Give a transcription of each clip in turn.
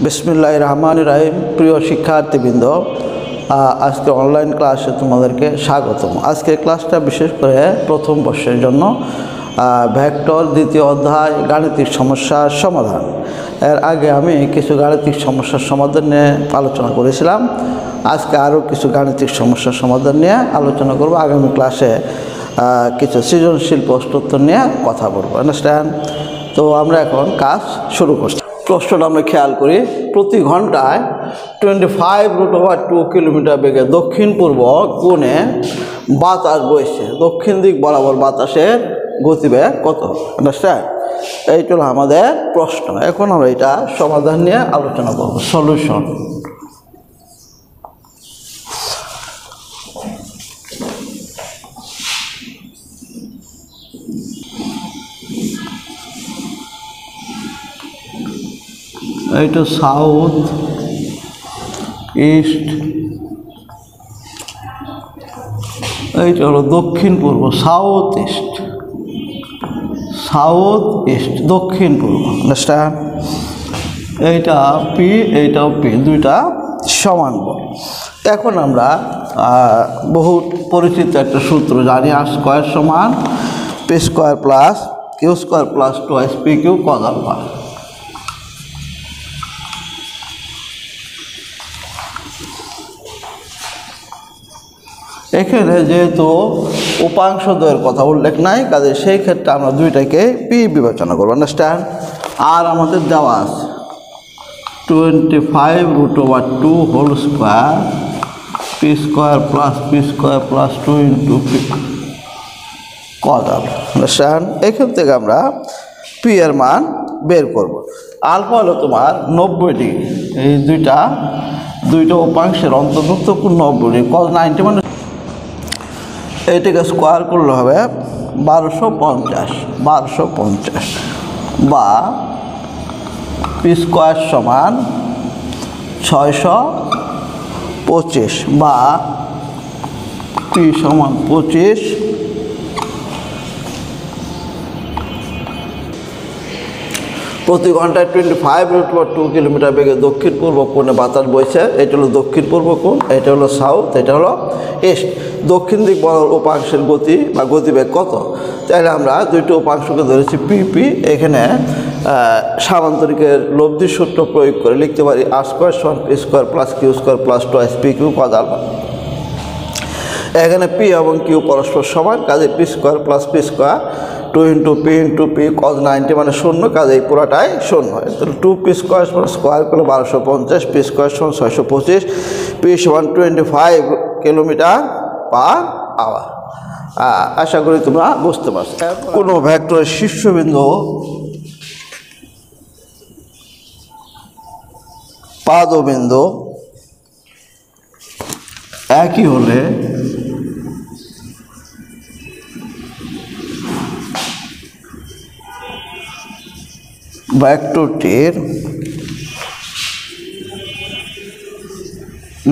বিসমিল্লাহির রহমানির রহিম। প্রিয় শিক্ষার্থীবৃন্দ, আজকে অনলাইন ক্লাসে তোমাদেরকে স্বাগতম। আজকের ক্লাসটা বিশেষ করে প্রথম বর্ষের জন্য ভেক্টর দ্বিতীয় অধ্যায় গাণিতিক সমস্যার সমাধান। এর আগে আমি কিছু গাণিতিক সমস্যার সমাধান নিয়ে আলোচনা করেছিলাম। আজকে আরও কিছু গাণিতিক সমস্যার সমাধান নিয়ে আলোচনা করব। আগামী ক্লাসে কিছু সৃজনশীল প্রশ্নোত্তর নিয়ে কথা বলবো। আন্ডারস্ট্যান্ড? তো আমরা এখন কাজ শুরু করছি। প্রশ্নটা আমরা খেয়াল করি। প্রতি ঘন্টায় 25√2 কিলোমিটার বেগে দক্ষিণ পূর্ব কোণে বাতাস বইছে। দক্ষিণ দিক বরাবর বাতাসের গতিবেগ কত? আন্ডারস্ট্যান্ড? এইটা হলো আমাদের প্রশ্ন। এখন আমরা এটা সমাধান নিয়ে আলোচনা করব। সলিউশন। এইটা সাউথ ইস্ট, এইটা হলো দক্ষিণ পূর্ব। সাউথ ইস্ট দক্ষিণ পূর্ব। আন্ডারস্ট্যান্ড? এইটা পি, এইটাও পি, দুইটা সমান বল। এখন আমরা বহু পরিচিত একটা সূত্র জানি, আর স্কোয়ার সমান P square plus Q square plus 2 P Q cos alpha. এখানে যেহেতু উপাংশ দ্বয়ের কথা উল্লেখ নাই, কাজে সেই ক্ষেত্রে আমরা দুইটাকে পি বিবেচনা করবো। আন্ডারস্ট্যান্ড? আর আমাদের দেওয়া আছে 25√2 whole square P square plus 2 into P cos alpha. Understand? এখান থেকে আমরা পি এর মান বের করব। আলফা হলো তোমার 90 ডিগ্রি। এই দুইটা উপাংশের অন্তর্ভুক্ত কোণ 90 ডিগ্রি। কজ 90 মানে এইটাকে স্কোয়ার করলে হবে 1250 বা পি স্কোয়ার সমান 625 বা পি সমান 25। প্রতি ঘন্টায় 25√2 কিলোমিটার বেগে দক্ষিণ পূর্ব কোণে বাতাস বইছে। এটা হলো দক্ষিণ পূর্ব কোণ, এটা হলো সাউথ, এটা হলো ইস্ট। দক্ষিণ দিক বরাবর উপাংশের গতি বা গতিবেগ কত? তাহলে আমরা দুইটি উপাংশকে ধরেছি পি। এখানে সামান্তরিকের লব্ধির সূত্র প্রয়োগ করে লিখতে পারি আর স্কোয়ার সমান P square plus Q square plus 2 P Q cos alpha. এখানে পি এবং কিউ পরস্পর সমান, কাজে P square plus P square 2 into P cos 90 মানে 0, কাজে এই পুরাটাই 0 হয়। তাহলে 2 পি স্কোয়ার স্কোয়ার করলে 1250, পি স্কোয়ার সমান 625, পি সমান 25 কিলোমিটার পার আওয়ার। আশা করি তোমরা বুঝতে পারছো। কোনো ভেক্টরের শীর্ষবিন্দু পাদবিন্দু একই হলে ভেক্টরটির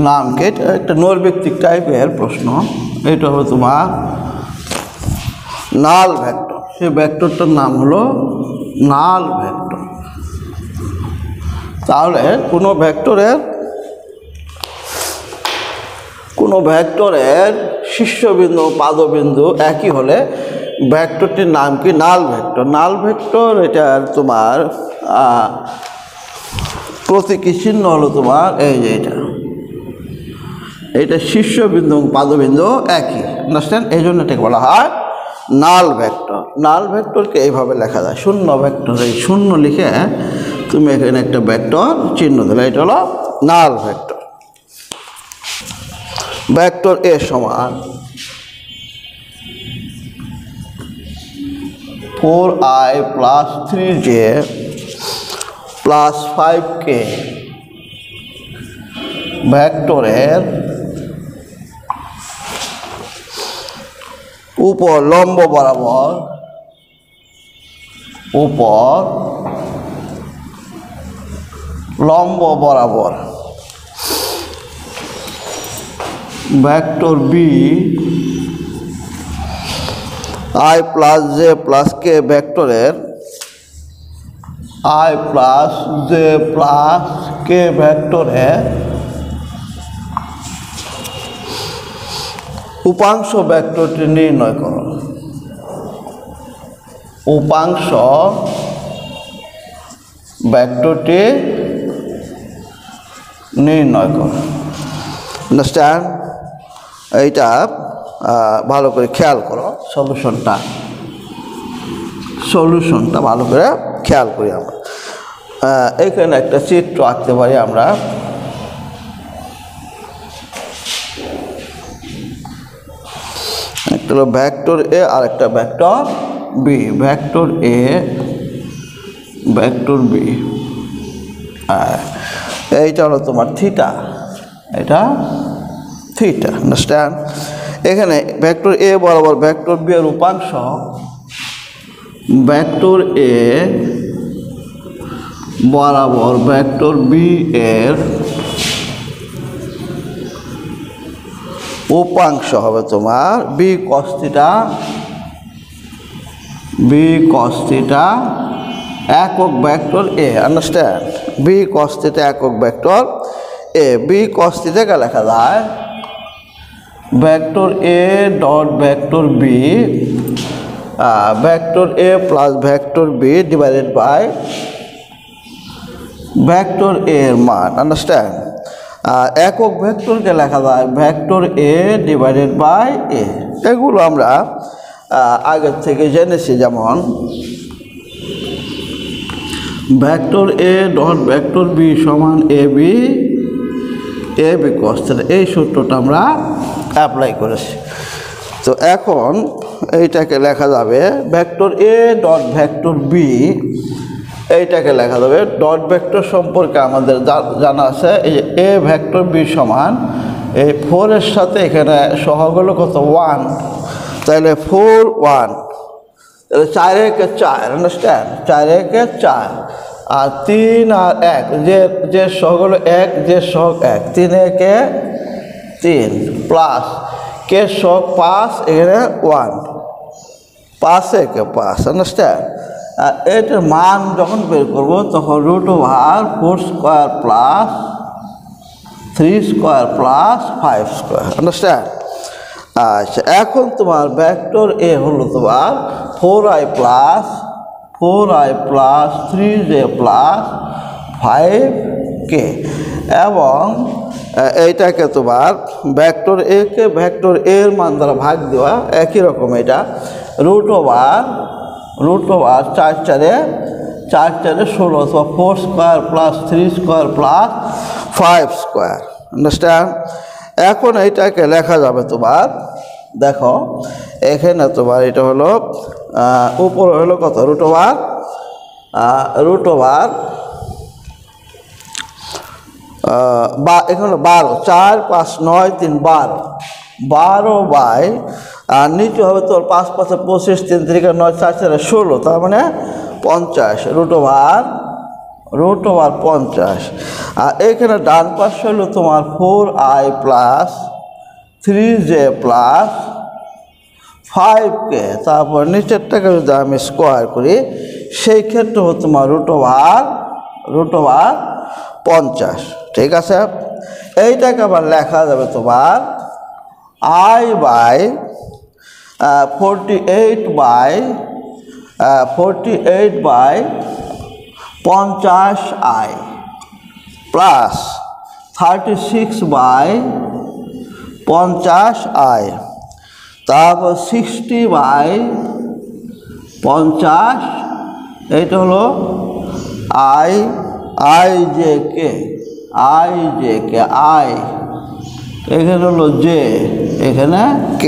নামকে, একটা নৈর্ব্যক্তিক টাইপের প্রশ্ন। এটা হলো তোমার নাল ভেক্টর। সেই ভেক্টরটার নাম হলো নাল ভেক্টর। তাহলে কোনো ভেক্টরের শীর্ষবিন্দু পাদবিন্দু একই হলে ভেক্টরটির নাম কি? নাল ভেক্টর। নাল ভেক্টর এটার তোমার প্রতীকী চিহ্ন হলো তোমার এই যে এটা শীর্ষবিন্দু পাদবিন্দু একই। আন্ডারস্ট্যান্ড? এই জন্য এটাকে বলা হয় নাল ভেক্টর। নাল ভেক্টরকে এইভাবে লেখা যায়, শূন্য ভেক্টর। এই শূন্য লিখে তুমি এখানে একটা ভেক্টর চিহ্ন দিলে, এটা হলো নাল ভেক্টর। ভেক্টর এ সমান 4i plus 3j plus 5k ভেক্টরের উপর লম্ব বরাবর vector B i plus J plus K ভেক্টরের I plus J plus K ভেক্টরে উপাংশ ভেক্টরটি নির্ণয় করো। উপাংশ ভেক্টরটি নির্ণয় করো। আন্ডারস্ট্যান্ড? এইটা ভালো করে খেয়াল করো। সলিউশনটা ভালো করে খেয়াল করি আমরা। এখানে একটা চিত্র আঁকতে পারি আমরা। একটা হলো ভেক্টর এ আর একটা vector B. Vector A vector B, এইটা হলো তোমার থিটা, এটা থিটা। আন্ডারস্ট্যান্ড? এখানে ভেক্টর এ বরাবর ভেক্টর বি এর উপাংশ, ভেক্টর এ বরাবর ভেক্টর বি এর উপাংশ হবে তোমার B cos theta, B cos theta একক vector A. Understand? B cos theta একক ভেক্টর এ। বি কস থিটাকে লেখা যায় vector A dot vector B, vector A plus vector B divided by vector A এর মান। আন্ডারস্ট্যান্ড? একক ভেক্টরকে লেখা যায় vector A divided by A. এগুলো আমরা আগের থেকে জেনেছি, যেমন vector A dot vector B সমান এ বি কস থিটা। এই সূত্রটা আমরা অ্যাপ্লাই করেছি। তো এখন এইটাকে লেখা যাবে vector A dot vector B, এইটাকে লেখা যাবে ডট ভেক্টর সম্পর্কে আমাদের জানা আছে। এই যে এ ভেক্টর বি সমান এই 4 এর সাথে এখানে সহগ হলো কত 1, তাহলে 4 1, তাহলে 4 একে 4। আন্ডারস্ট্যান্ড? 4 একে 4 আর 3 আর 1, যে সহগ হলো 1, যে সহগ 1, 3 একে 3 প্লাস কে সহগ 5, এখানে 1, 5 একে 5। আন্ডারস্ট্যান্ড? আর এটার মান যখন বের করবো তখন √4 square plus 3 square plus 5 square. Understand? আচ্ছা, এখন তোমার ভেক্টর এ হলো তোমার 4i plus 3j plus 5k, এবং এইটাকে তোমার ভেক্টর এ কে ভেক্টর এর মান দ্বারা ভাগ দেওয়া। একই রকম এটা √4 4 4 16 অথবা 4 square plus 3 square plus 5 square. Understand? এখন এইটাকে লেখা যাবে তোমার, দেখো এখানে তোমার এটা হলো উপরে হলো কত √4 বা এখানে 12, 4 5 9 3 12 বাই, আর নিচে হবে তোর 5 5 25, 3 3 9 4 4 16, তার মানে 50 √4 50। আর এখানে ডান পাশে হলো তোমার 4i plus 3j plus 5k, তারপর নিচেরটাকে যদি আমি স্কোয়ার করি সেই ক্ষেত্রে হতো তোমার √4 50। ঠিক আছে? এইটাকে আবার লেখা যাবে তোমার i by 48 by 50i plus 36 by 50i, তারপর 60 বাই 50, এইটা হলো i j k, এখানে হলো j, এখানে k।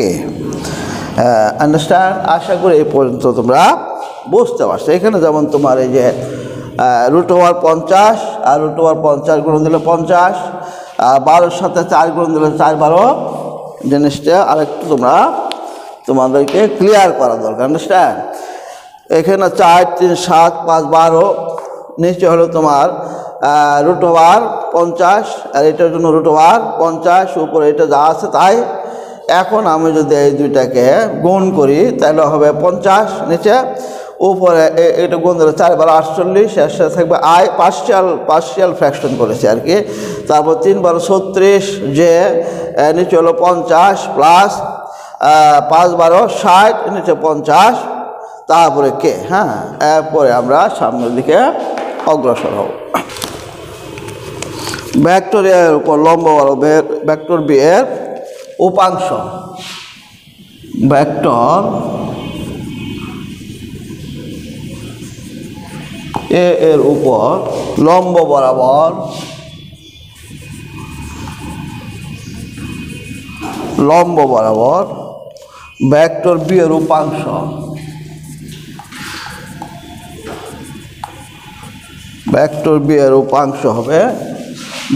আন্ডারস্ট্যান্ড? আশা করি এই পর্যন্ত তোমরা বুঝতে পারছো। এখানে যেমন তোমার এই যে √4 50 আর √4 50 গুণ দিলে 50, আর 12-র সাথে 4 গুণ দিলে 4 12। জিনিসটা আরেকটু তোমাদেরকে ক্লিয়ার করা দরকার। আন্ডারস্ট্যান্ড? এখানে 4 3 7 5 12, নিচে হলো তোমার √4 50, আর এটার জন্য √4 50, উপরে এটা যা আছে তাই। এখন আমি যদি এই দুইটাকে গুণ করি তাহলে হবে 50 নিচে, উপরে এটা গুণ দিলে 4 বার 48, এর সাথে থাকবে আই পার্শিয়াল ফ্র্যাকশন করেছি আর কি। তারপর 3 বার 36, যে নিচে হলো 50 প্লাস 5 বার 60, নিচে 50, তারপরে কে। হ্যাঁ, এরপরে আমরা সামনের দিকে অগ্রসর হব। ভেক্টর এর উপর লম্ব বরাবর ভেক্টর বি এর উপাংশ, ভেক্টর এ এর উপর লম্ব বরাবর ভেক্টর বি এর উপাংশ, ভেক্টর বি এর উপাংশ হবে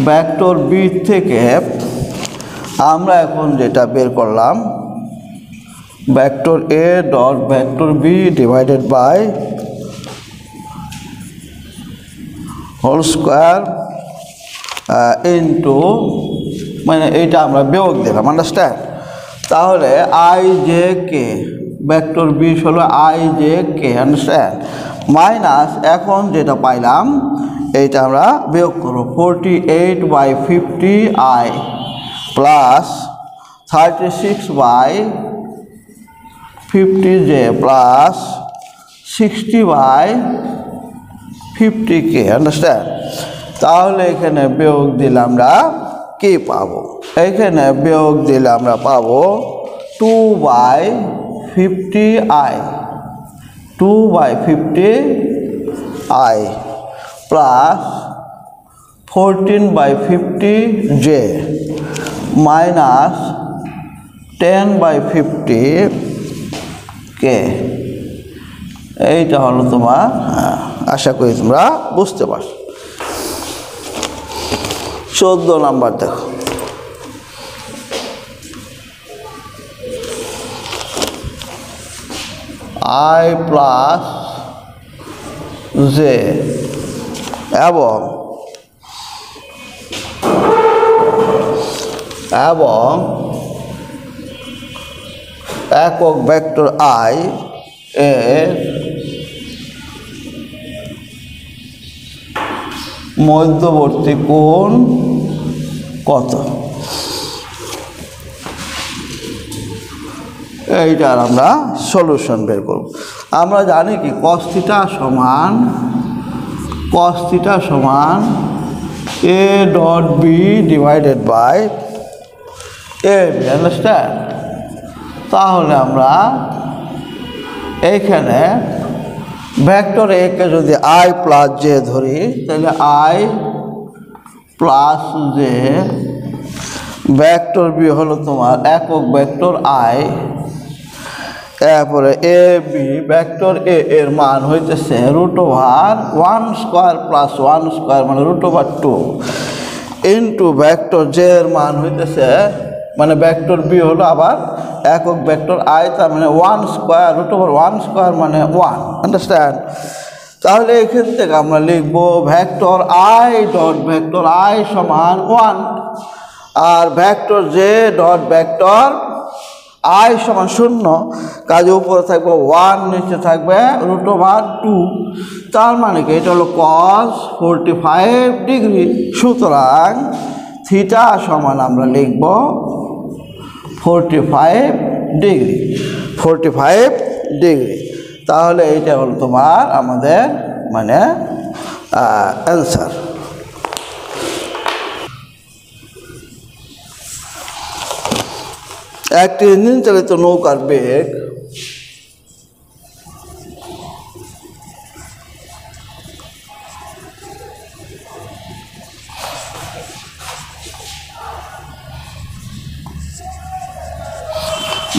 ভেক্টর বি থেকে আমরা এখন যেটা বের করলাম, vector A dot vector B divided by whole square into, মানে এইটা আমরা বিয়োগ দিলাম, আন্ডারস্ট্যান্ড। তাহলে I J K, vector B হলো I J K, understand, minus এখন যেটা পাইলাম এইটা আমরা বিয়োগ করব 48/50 I plus 36/50 J plus 60/50 K, understand. তাহলে এখানে বিয়োগ দিলে আমরা কি পাবো? এখানে বিয়োগ দিলে আমরা পাবো 2/50 I, 2/50 I plus 14/50 J minus 10/50 কে। এইটা হলো তোমার, আশা করি তোমরা বুঝতে পারছো। 14 নাম্বার দেখো, আই প্লাস জে এবং একক ভেক্টর আই এর মধ্যবর্তী কোণ কত? এইটার আমরা সলিউশন বের করব। আমরা জানি কি cos থিটা সমান a dot B divided by A, understand. তাহলে আমরা এইখানে ভেক্টর এ কে যদি আই প্লাস জে ধরি, তাহলে I plus J, vector B হলো তোমার একক ভেক্টর আই, এরপরে এ বি ভেক্টর এ এর মান হইতেছে √1² প্লাস 1² মানে √2 ইন্টু ভেক্টর জে এর মান হইতেছে, মানে ভেক্টর বি হলো আবার একক ভেক্টর আই, তার মানে 1² √1² মানে 1, আন্ডারস্ট্যান্ড। তাহলে এখান থেকে আমরা লিখবো vector I dot vector I সমান 1 আর vector J dot vector I সমান 0, কাজে উপরে থাকবে 1, নিচে থাকবে √2। তার মানে কি এটা হলো cos 45 ডিগ্রি। সুতরাং থিটা সমান আমরা লিখব 45 ডিগ্রি। তাহলে এইটা হলো তোমার আমাদের মানে অ্যান্সার। একটি ইঞ্জিন চালিত নৌকার বেগ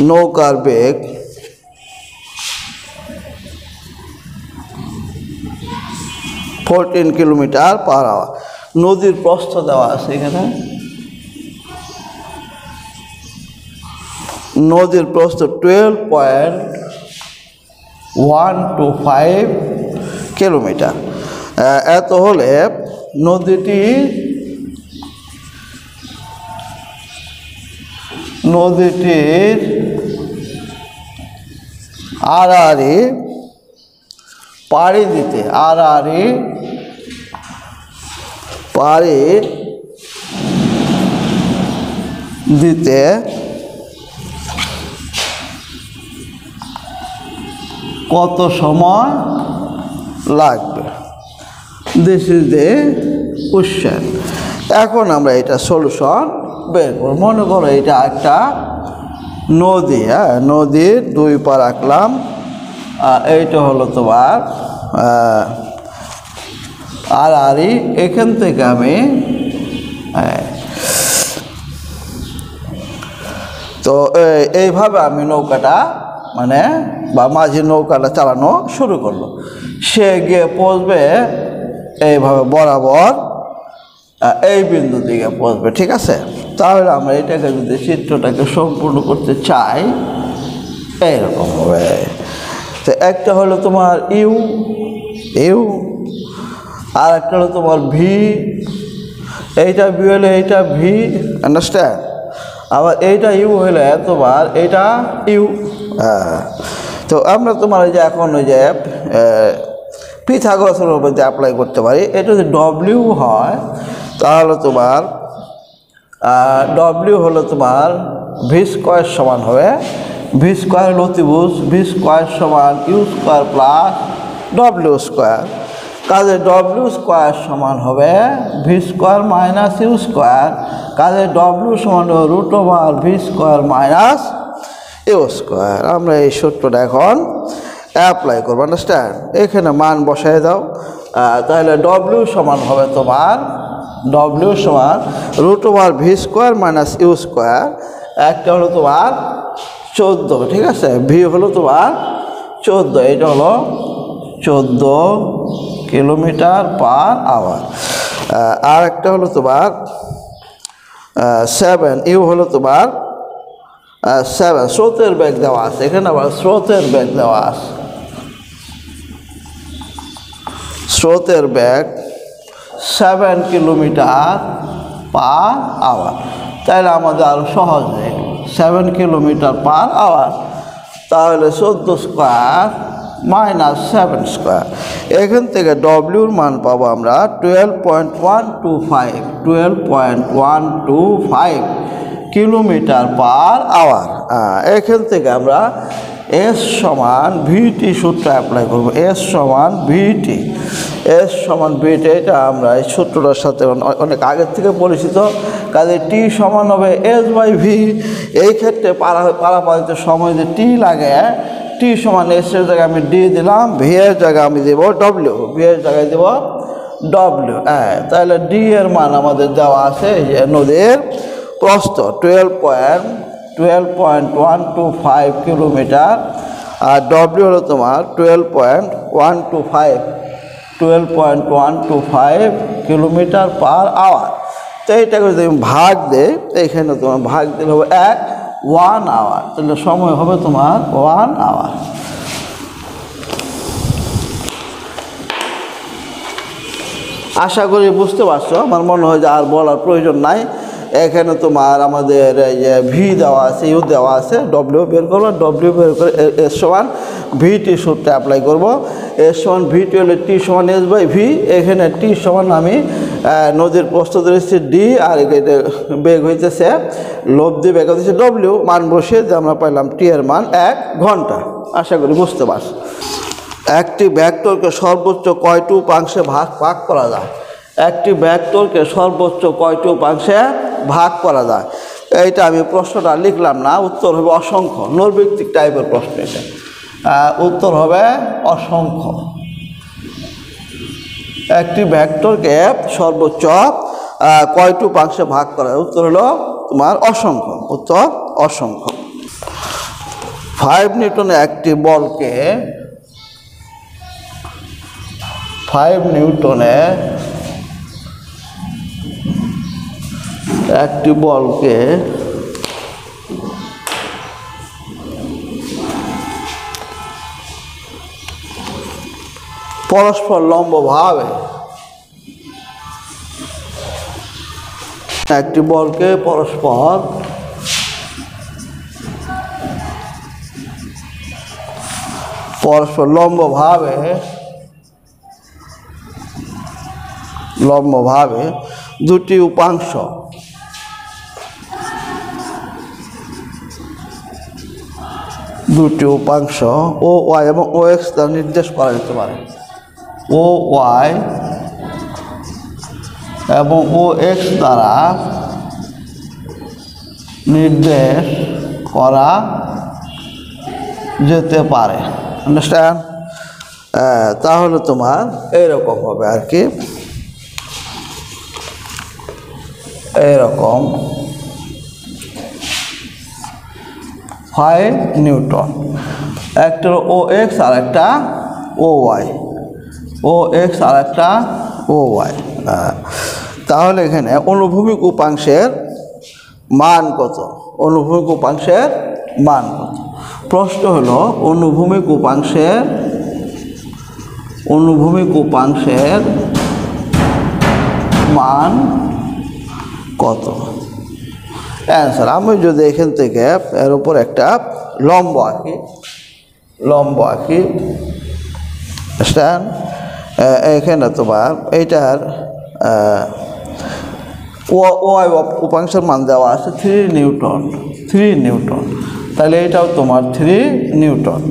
নৌকার বেগ 14 কিলোমিটার/আওয়ার। নদীর প্রস্থ দেওয়া আছে এখানে, নদীর প্রস্থ 12.125 কিলোমিটার। এত হলে নদীটির আড়াআড়ি পাড়ি দিতে, আড়াআড়ি পাড়ি দিতে কত সময় লাগবে? This is the question. এখন আমরা এটা সলিউশন বের করব। মনে করো এটা একটা নদী, হ্যাঁ, নদীর দুই পা রাখলাম, এইটা হলো তোমার আড়াআড়ি। এখান থেকে আমি তো এইভাবে আমি নৌকাটা মানে বা মাঝি নৌকাটা চালানো শুরু করলো। সে গিয়ে পৌঁছবে এইভাবে বরাবর এই বিন্দু দিকে পৌঁছবে, ঠিক আছে? তাহলে আমরা এটাকে যদি চিত্রটাকে সম্পূর্ণ করতে চাই এইরকম হবে। তো একটা হলো তোমার ইউ ইউ, আর একটা হলো তোমার ভি, এইটা ভি হলে এইটা ভি, আন্ডারস্ট্যান্ড? আবার এইটা ইউ হলে তোমার এইটা ইউ। তো আমরা তোমার ওই যে এখন ওই যে পিথাগোরাসের উপর যে অ্যাপ্লাই করতে পারি। এটা যদি ডব্লিউ হয় তাহলে তোমার ডব্লিউ হলো তোমার ভি স্কোয়ার সমান হবে, ভি স্কোয়ার হলো অতিভুজ, ভি স্কোয়ার সমান U square plus W square. কাজে ডব্লিউ স্কোয়ার সমান হবে V square minus U square. কাজে ডব্লিউ সমান root over V square minus U square. আমরা এই সূত্রটা এখন অ্যাপ্লাই করবো, আন্ডারস্ট্যান্ড? এখানে মান বসায় দাও। তাহলে ডব্লিউ সমান হবে তোমার ডব্লিউ সমান root over V square minus U square. একটা হলো তোমার 14, ঠিক আছে? ভি হলো তোমার 14, এটা হলো 14 কিলোমিটার পার আওয়ার। আর একটা হলো তোমার 7, ইউ হলো তোমার 7। স্রোতের বেগ দেওয়া আছে এখানে, আবার স্রোতের বেগ দেওয়া আছে, স্রোতের বেগ 7 কিলোমিটার পার আওয়ার। তাহলে আমাদের আরও সহজে 7 কিলোমিটার পার আওয়ার, তাহলে 14 স্কোয়ার মাইনাস 7 স্কোয়ার। এখান থেকে ডব্লিউর মান পাবো আমরা 12.125, 12.125 কিলোমিটার পার আওয়ার। এখান থেকে আমরা এস সমান ভিটি সূত্র অ্যাপ্লাই করবো। এস সমান ভিটি, এস সমান ভিটি, এটা আমরা এই সূত্রটার সাথে অনেক আগের থেকে পরিচিত। কাজে টি সমান হবে এস বাই ভি। এই ক্ষেত্রে পারাপারিত সময় যে টি লাগে, টি সমান এস এর জায়গায় আমি ডি দিলাম, ভি এর জায়গায় আমি দেবো ডব্লিউ, ভি এর জায়গায় দেবো ডব্লিউ। তাহলে ডি এর মান আমাদের দেওয়া আছে যে নদীর প্রস্থ 12.125 কিলোমিটার, আর ডব্লিউ হলো তোমার 12.125 কিলোমিটার পার আওয়ার। তো এইটাকে যদি আমি ভাগ দেই, এইখানে তোমার ভাগ দিলে হবে 1 আওয়ার। তাহলে সময় হবে তোমার 1 আওয়ার। আশা করি বুঝতে পারছো। আমার মনে হয় যে আর বলার প্রয়োজন নাই। এখানে তোমার আমাদের ভি দেওয়া আছে, ইউ দেওয়া আছে, ডব্লিউ বের করবো। ডব্লিউ বের করে এস সমান ভিটি সূত্রে অ্যাপ্লাই করবো। এস সমান ভিটি হলে টি সমান এস বাই ভি। এখানে টি সমান আমি নদীর প্রস্থ ধরেছি ডি, আর বেগ হইতেছে লব্ধি বেগ হচ্ছে ডব্লিউ। মান বসিয়ে যে আমরা পাইলাম টি এর মান 1 ঘন্টা। আশা করি বুঝতে পারছো। একটি ভেক্টরকে সর্বোচ্চ কয়টি উপাংশে ভাগ করা যায়? একটি ভেক্টরকে সর্বোচ্চ কয়টি উপাংশে ভাগ করা যায়? এইটা আমি প্রশ্নটা লিখলাম না, উত্তর হবে অসংখ্য। নৈর্ব্যক্তিক টাইপের প্রশ্ন এটা। উত্তর হবে অসংখ্য। একটি ভেক্টরকে সর্বোচ্চ কয়টি উপাংশে ভাগ করা যায়? উত্তর হলো তোমার অসংখ্য। উত্তর অসংখ্য। 5 নিউটনে একটি বলকে 5 নিউটনে একটি বলকে পরস্পর লম্বভাবে একটি বলকে পরস্পর লম্বভাবে লম্বভাবে দুটি উপাংশ ও ওয়াই এবং ও এক্স দ্বারা নির্দেশ করা যেতে পারে। ও ওয়াই এবং ও এক্স দ্বারা নির্দেশ করা যেতে পারে। আন্ডারস্ট্যান্ড? তাহলে তোমার এইরকম হবে আর কি, এইরকম 5 নিউটন। একটা ও এক্স আর একটা ও ওয়াই, ও এক্স আর একটা ও ওয়াই। তাহলে এখানে অনুভূমিক উপাংশের মান কত? অনুভূমিক উপাংশের মান কত? প্রশ্ন হলো অনুভূমিক উপাংশের মান কত? অ্যান্সার, আমি যদি এখান থেকে এর উপর একটা লম্ব আঁকি, এখানে তোমার এইটার ওয়াই উপাংশের মান দেওয়া আছে 3 নিউটন, তাহলে এটাও তোমার 3 নিউটন।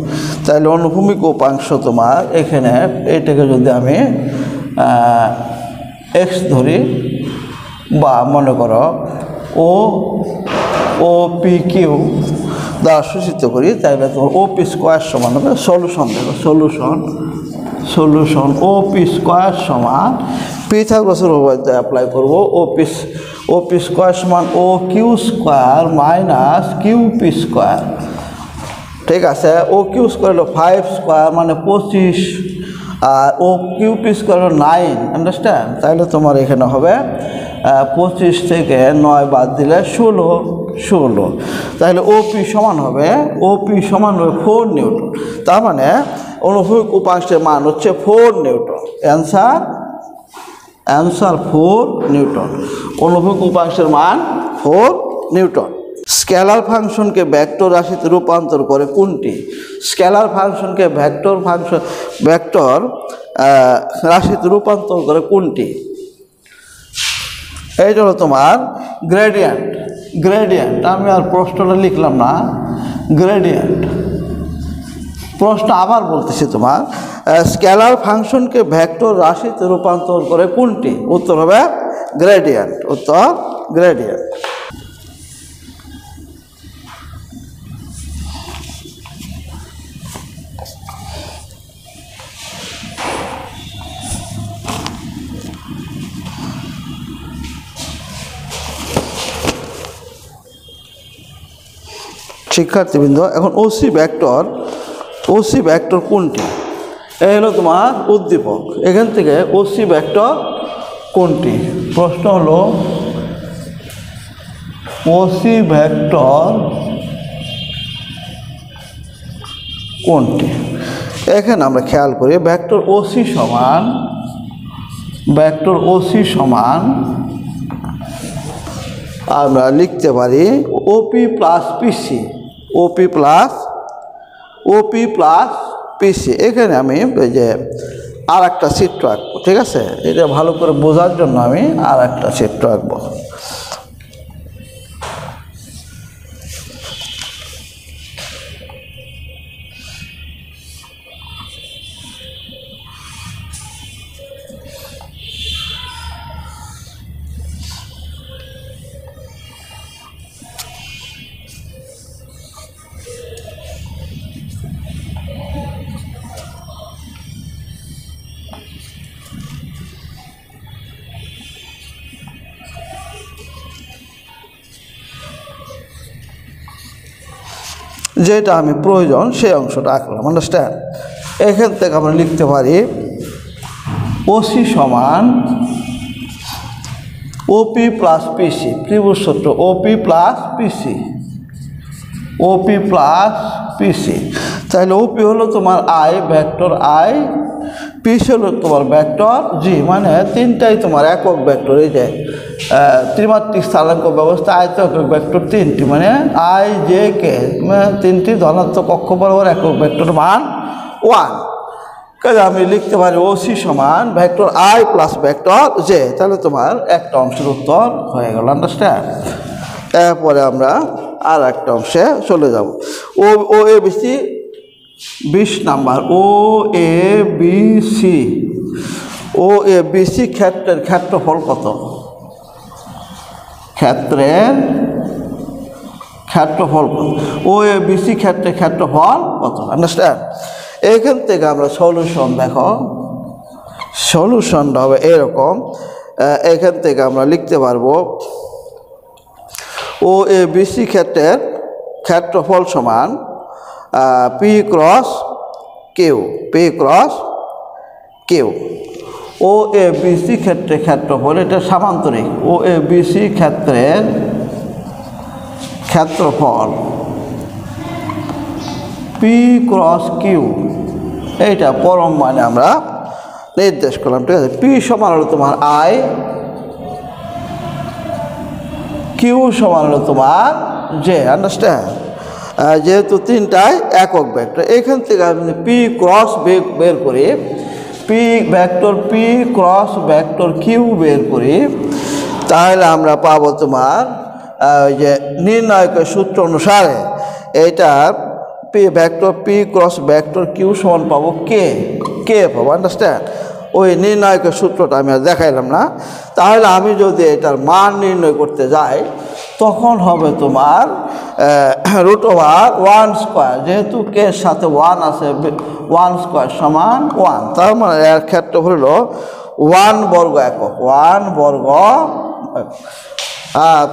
তাহলে অনুভূমিক উপাংশ তোমার এখানে এইটাকে যদি আমি এক্স ধরি বা মনে করো ও পি কিউ দ্বারা সূচিত করি, তাহলে তোমার ও পি স্কোয়ার সমান হবে, সলিউশন দেবো, সলিউশন ও পি স্কোয়ার সমান পিথাগোরাসের উপপাদ্য অ্যাপ্লাই করবো। ও পি স্কোয়ার সমান O Q square minus Q P square. ঠিক আছে, ও কিউ স্কোয়ার হলো 5 স্কোয়ার মানে 25, আর ও কিউ পি স্কোয়ার হলো 9। আন্ডারস্ট্যান্ড? তাহলে তোমার এখানে হবে 25 থেকে 9 বাদ দিলে 16। তাহলে ওপি সমান হবে 4 নিউটন। তার মানে অনুভূমিক উপাংশের মান হচ্ছে 4 নিউটন। Answer 4 Newton. অনুভূমিক উপাংশের মান 4 নিউটন। স্কেলার ফাংশনকে ভেক্টর রাশিতে রূপান্তর করে কোনটি? স্কেলার ফাংশনকে ভেক্টর রাশিতে রূপান্তর করে কোনটি? এইটা হলো তোমার গ্রেডিয়েন্ট। আমি আর প্রশ্নটা লিখলাম না, গ্রেডিয়েন্ট। প্রশ্ন আবার বলতেছি তোমার, স্কেলার ফাংশনকে ভেক্টর রাশিতে রূপান্তর করে কোনটি? উত্তর হবে গ্রেডিয়েন্ট। শিক্ষার্থীবৃন্দ, এখন ওসি ভেক্টর কোনটি? এই হলো তোমার উদ্দীপক। এখান থেকে ওসি ভেক্টর কোনটি? প্রশ্ন হলো ওসি ভেক্টর কোনটি? এখানে আমরা খেয়াল করি ভেক্টর ওসি সমান আমরা লিখতে পারি ওপি প্লাস পিসি। এখানে আমি ওই যে আর একটা চিত্র আঁকবো। ঠিক আছে, এটা ভালো করে বোঝার জন্য আমি আর একটা চিত্র আঁকবো। যেটা আমি প্রয়োজন সেই অংশটা আঁকলাম। আন্ডারস্ট্যান্ড? এখান থেকে আমরা লিখতে পারি ওসি সমান ওপি প্লাস পিসি। ত্রিভুজ সূত্র ওপি প্লাস পিসি। তাহলে ওপি হলো তোমার আই, ভেক্টর আই, পিসি হলো তোমার ভেক্টর জি, মানে তিনটাই তোমার একক ভেক্টর। এই যে ত্রিমাত্রিক স্থানাঙ্ক ব্যবস্থা আয়তক ভেক্টর তিনটি, মানে আই জে কে তিনটি ধনাত্মক অক্ষ বরাবর একক ভেক্টর মান 1। কাজে আমি লিখতে পারি ওসি সমান vector I plus vector J, তাহলে তোমার একটা অংশের উত্তর হয়ে গেল। আন্ডারস্ট্যান্ড? এরপরে আমরা আর একটা অংশে চলে যাব। ও A B C 20 number. O A B C, O A B C ক্ষেত্রের ক্ষেত্রফল কত? ক্ষেত্রের ক্ষেত্রফল কত? ও এ বি সি ক্ষেত্রের ক্ষেত্রফল কত? আন্ডারস্ট্যান্ড? এইখান থেকে আমরা সলিউশন, দেখো সলিউশনটা হবে এরকম। এখান থেকে আমরা লিখতে পারবো ও এ বি সি ক্ষেত্রের ক্ষেত্রফল সমান P cross Q, P cross Q. O A B C ক্ষেত্রে ক্ষেত্রফল, এটা সামান্তরিক। ও এ বি সি ক্ষেত্রের ক্ষেত্রফল পি ক্রস কিউ, এইটা পরম মানে আমরা নির্দেশ করলাম। ঠিক আছে? পি সমান হলো তোমার আই, কিউ সমান হলো তোমার জে। আন্ডারস্ট্যান্ড? যেহেতু তিনটাই একক ভেক্টর, এখান থেকে আমি পি ক্রস বের করি, P vector P cross vector Q বের করি, তাহলে আমরা পাবো তোমার ওই যে নির্ণায়কের সূত্র অনুসারে এইটার P vector P cross vector Q সমান পাবো কে, কে পাবো। আন্ডারস্ট্যান্ড? ওই নির্ণায়কের সূত্রটা আমি আর দেখাইলাম না। তাহলে আমি যদি এটার মান নির্ণয় করতে যাই, তখন হবে তোমার √1², যেহেতু কে এর সাথে 1 আছে, 1² সমান 1, তার মানে এর ক্ষেত্র হলো 1 বর্গ একক, 1 বর্গ একক।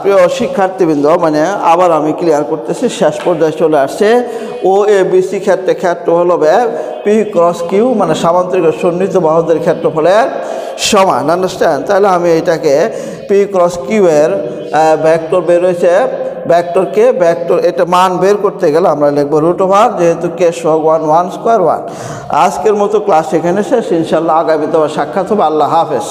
প্রিয় শিক্ষার্থীবৃন্দ, মানে আবার আমি ক্লিয়ার করতেছি, শেষ পর্যায়ে চলে আসছে। ও এ বি সি ক্ষেত্রে ক্ষেত্র হলো পি ক্রস কিউ, মানে সামান্তরিক সন্নিহিত বাহুদের ক্ষেত্রফলের সমান। আন্ডারস্ট্যান্ড? তাহলে আমি এটাকে পি ক্রস কিউ এর ভেক্টর বের হয়েছে, ভেক্টরকে ভেক্টর এটা মান বের করতে গেলে আমরা লিখবো √, যেহেতু কে সহগ 1² 1। আজকের মতো ক্লাস এখানে শেষ। ইনশাল্লাহ আগামীতে আবার সাক্ষাৎ হবে। আল্লাহ হাফেজ।